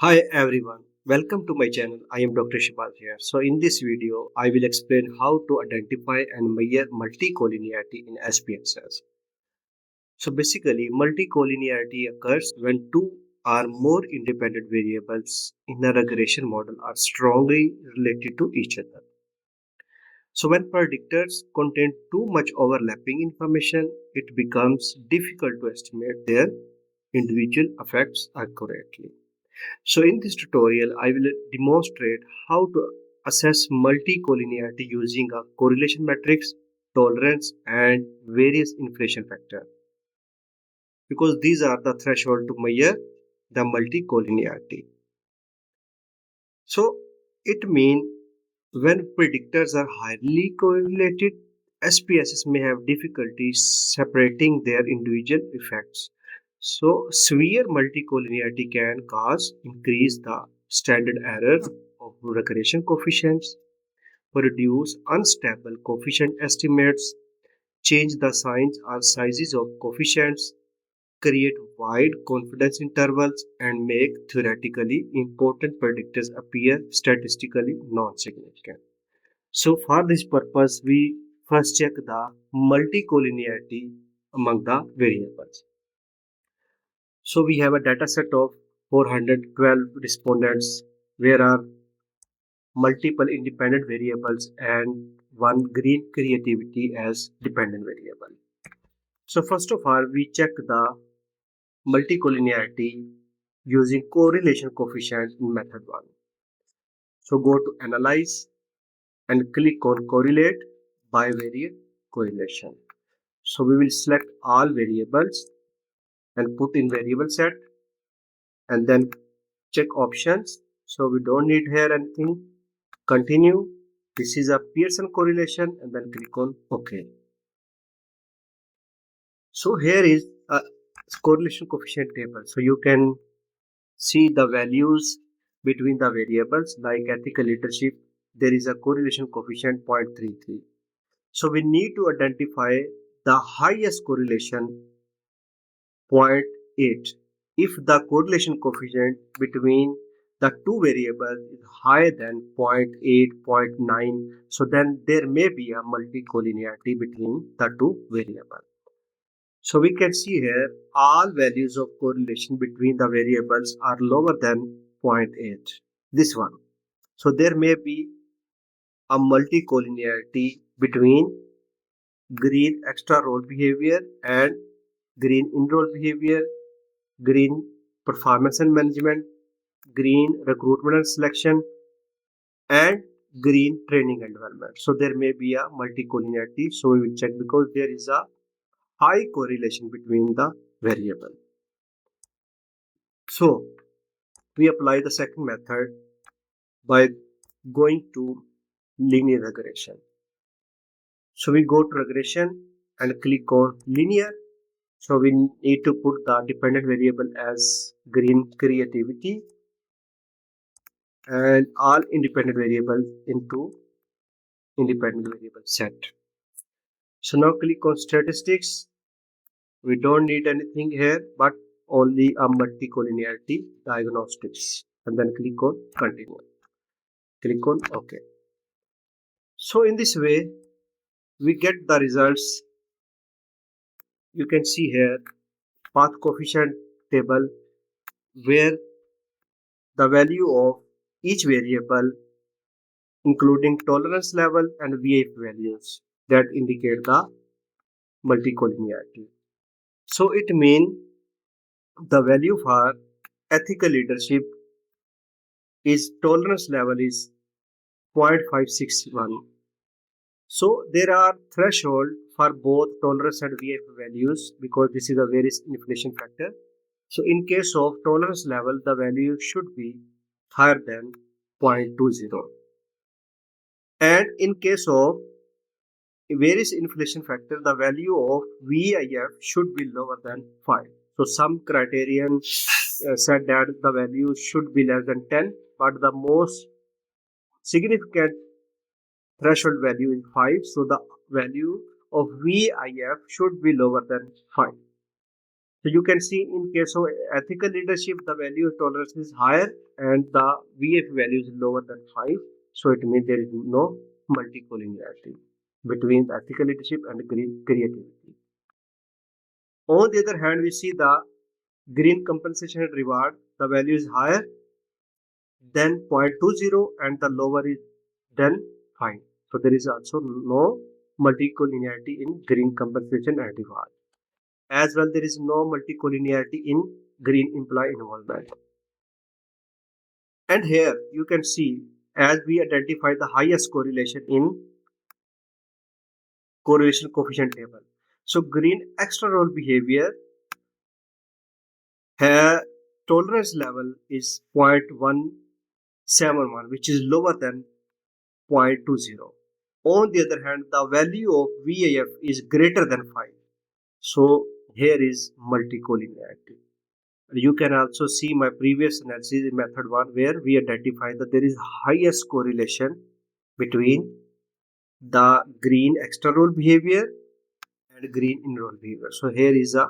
Hi everyone, welcome to my channel. I am Dr. Shibal here. So in this video, I will explain how to identify and measure multicollinearity in SPSS. So basically, multicollinearity occurs when two or more independent variables in a regression model are strongly related to each other. So when predictors contain too much overlapping information, it becomes difficult to estimate their individual effects accurately. So in this tutorial, I will demonstrate how to assess multicollinearity using a correlation matrix, tolerance, and various inflation factor. Because these are the threshold to measure the multicollinearity. So it means when predictors are highly correlated, SPSS may have difficulties separating their individual effects. So severe multicollinearity can cause increase the standard error of regression coefficients, produce unstable coefficient estimates, change the signs or sizes of coefficients, create wide confidence intervals, and make theoretically important predictors appear statistically non-significant. So for this purpose, we first check the multicollinearity among the variables. So we have a data set of 412 respondents where are multiple independent variables and one green creativity as dependent variable. So first of all, we check the multicollinearity using correlation coefficient in method 1. So go to analyze and click on correlate bivariate correlation. So we will select all variables and put in variable set and then check options. So we don't need here anything. Continue. This is a Pearson correlation and then click on OK. So here is a correlation coefficient table. So you can see the values between the variables like ethical leadership. There is a correlation coefficient 0.33. So we need to identify the highest correlation 0.8. If the correlation coefficient between the two variables is higher than 0.8, 0.9, so then there may be a multicollinearity between the two variables. So we can see here all values of correlation between the variables are lower than 0.8. This one. So there may be a multicollinearity between green extra role behavior and green in-role behavior, green performance and management, green recruitment and selection, and green training and development. So there may be a multicollinearity. So we will check because there is a high correlation between the variable. So we apply the second method by going to linear regression. So we go to regression and click on linear. So we need to put the dependent variable as green creativity and all independent variables into independent variable set. So now click on statistics. We don't need anything here but only a multicollinearity diagnostics and then click on continue. Click on OK. So in this way we get the results. You can see here path coefficient table where the value of each variable including tolerance level and VIF values that indicate the multicollinearity. So it means the value for ethical leadership is tolerance level is 0.561. So there are threshold for both tolerance and VIF values because this is a various inflation factor. So in case of tolerance level, the value should be higher than 0.20. And in case of various inflation factor, the value of VIF should be lower than 5. So some criterion said that the value should be less than 10, but the most significant threshold value is 5. So the value of VIF should be lower than 5. So you can see in case of ethical leadership, the value of tolerance is higher and the VIF value is lower than 5. So it means there is no multicollinearity between the ethical leadership and green creativity. On the other hand, we see the green compensation and reward, the value is higher than 0.20 and the lower is than 5. So there is also no multicollinearity in green compensation and reward. As well, there is no multicollinearity in green employee involvement. And here you can see as we identify the highest correlation in correlation coefficient table. So green extra role behavior, here tolerance level is 0.171, which is lower than 0.20. On the other hand, the value of VIF is greater than 5. So here is multicollinearity. You can also see my previous analysis in method 1 where we identify that there is highest correlation between the green extra role behavior and green in role behavior. So here is a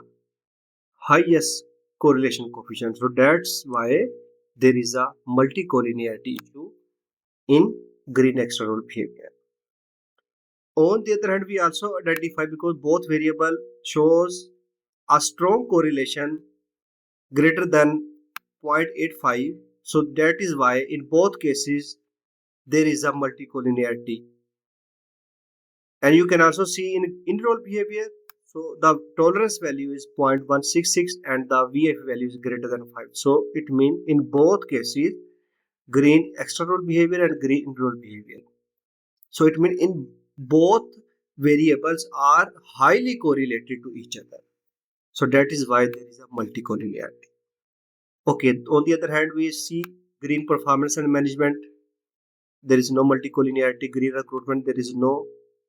highest correlation coefficient. So that's why there is a multicollinearity issue in green extra role behavior. On the other hand, we also identify because both variable shows a strong correlation greater than 0.85. So that is why in both cases there is a multicollinearity. And you can also see in role behavior, so the tolerance value is 0.166 and the VIF value is greater than 5. So it means in both cases green extra role behavior and green in role behavior. So it means in both variables are highly correlated to each other. So that is why there is a multicollinearity. Okay, on the other hand, we see green performance and management. There is no multicollinearity. Green recruitment, there is no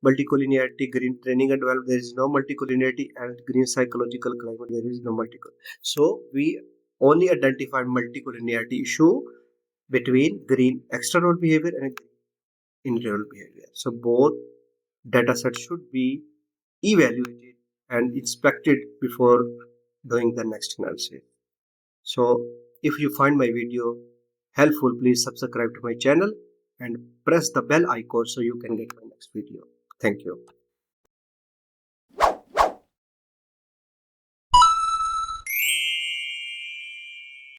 multicollinearity. Green training and development, there is no multicollinearity. And green psychological climate, there is no multicollinearity. So we only identified multicollinearity issue between green external behavior and internal behavior. So both data sets should be evaluated and inspected before doing the next analysis. So if you find my video helpful, please subscribe to my channel and press the bell icon so you can get my next video. Thank you.